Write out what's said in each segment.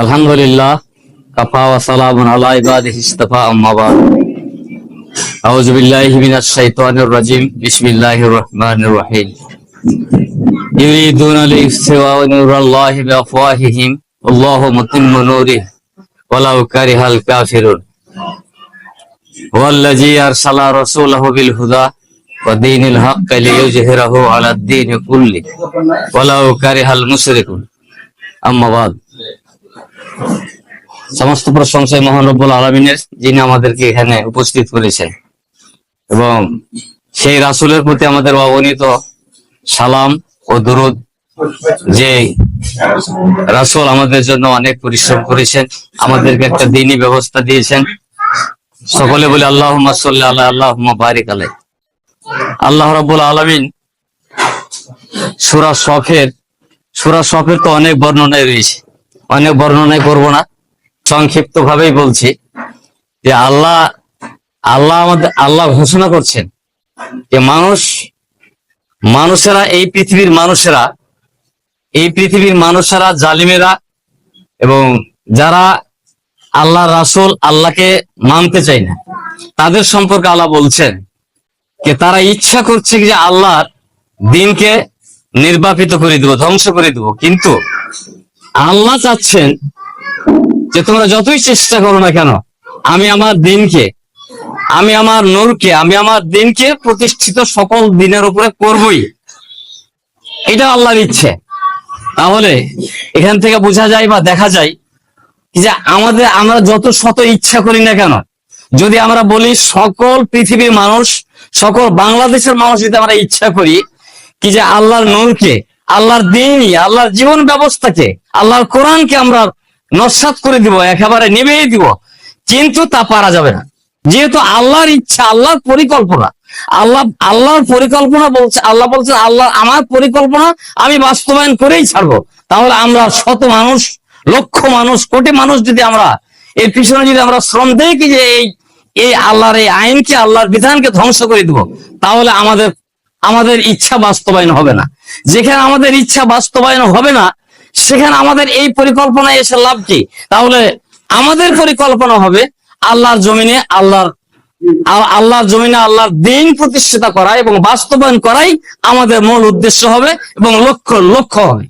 আলহামদুলিল্লাহ কাফা ওয়া সালামুন আলা ইবাদিহি ইসতাফা আম্মা বাদ আউযু বিল্লাহি মিনাশ শাইতানির রাজিম বিসমিল্লাহির রহমানির রহিম ইউরিদুনা লিইফতিওয়া নূরাল্লাহি বিআফওয়াহিহিম আল্লাহু মুতিম্মু নূরিহি ওয়ালাউ কারিহাল কাফিরুন ওয়াল্লাযী আরসালা রাসূলাহু বিল হুদা ওয়া দীনিল হাক্কি লিইয়ুযহিরাহু আলাদ দীনি কুল্লি ওয়ালাউ কারিহাল মুশরিকুন আম্মা বাদ। সমস্ত প্রশংসা মহান রব্বুল আলামিনের, যিনি আমাদেরকে এখানে উপস্থিত করেছেন এবং সেই রাসূলের প্রতি আমাদের অগণিত সালাম ও দুরূদ। যে রাসূল আমাদের জন্য অনেক পরিশ্রম করেছেন, আমাদেরকে একটা দ্বীনি ব্যবস্থা দিয়েছেন। সকলে বলে আল্লাহুম্মা সাল্লি আলা আল্লাহুম্মা বারিক আলাইহি। আল্লাহ রাব্বুল আলামিন সূরা সফের তো অনেক বর্ণনায় রয়েছে, অনেক বর্ণনায় করব না, সংক্ষিপ্ত ভাবেই বলছি যে আল্লাহ ঘোষণা করছেন যে মানুষেরা এই পৃথিবীর মানুষেরা জালিমেরা এবং যারা আল্লাহ রাসূল আল্লাহকে মানতে চায় না, তাদের সম্পর্কে আল্লাহ বলছেন যে তারা ইচ্ছা করছে যে আল্লাহর দ্বীনকে নির্বাপিত করে দেব, ধ্বংস করে দেব, কিন্তু আল্লাহ চাচ্ছেন যে তোমরা যতই চেষ্টা করো না কেন, আমি আমার দ্বীনকে, আমি আমার নূরকে, আমি আমার দ্বীনকে প্রতিষ্ঠিত সকল দিনের উপরে করবই। এটা আল্লাহর ইচ্ছে। তাহলে এখান থেকে বোঝা যায় বা দেখা যায় যে আমরা যত শত ইচ্ছা করি না কেন, যদি আমরা বলি সকল পৃথিবীর মানুষ, সকল বাংলাদেশের মানুষ যদি আমরা ইচ্ছা করি কি যে আল্লাহর নূরকে, আল্লাহর দ্বীনই, আল্লাহর জীবন ব্যবস্থাকে, আল্লাহর কোরআনকে আমরা নস্যাৎ করে দিব, একেবারে নিভিয়ে দিব, কিন্তু তা পারা যাবে না। যেহেতু আল্লাহর ইচ্ছা, আল্লাহর পরিকল্পনা, আল্লাহর পরিকল্পনা বলছে, আল্লাহ বলছেন আল্লাহ আমার পরিকল্পনা আমি বাস্তবায়ন করেই ছাড়বো। তাহলে আমরা শত মানুষ, লক্ষ মানুষ, কোটি মানুষ যদি আমরা এর পিছনে যদি আমরা শ্রম দেই কি যে এই আল্লাহর এই আইনকে, আল্লাহর বিধানকে ধ্বংস করে দিব, তাহলে আমাদের ইচ্ছা বাস্তবায়ন হবে না। যেখানে আমাদের ইচ্ছা বাস্তবায়ন হবে না, সেখানে আমাদের এই পরিকল্পনায় এসে লাভ কি? তাহলে আমাদের পরিকল্পনা হবে আল্লাহর জমিনে আল্লাহর দ্বীন প্রতিষ্ঠা করা এবং বাস্তবায়ন করাই আমাদের মূল উদ্দেশ্য হবে এবং লক্ষ্য হবে।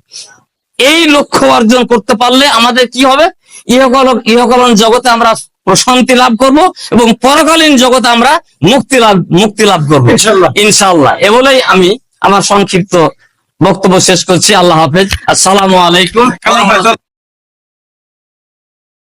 এই লক্ষ্য অর্জন করতে পারলে আমাদের কি হবে? ইহকালীন জগতে আমরা প্রশান্তি লাভ করব এবং পরকালীন জগতে আমরা মুক্তি লাভ করবো ইনশাআল্লাহ। এ বলেই আমি আমার সংক্ষিপ্ত বক্তব্য শেষ করছি। আল্লাহ হাফেজ। আসসালামু আলাইকুম।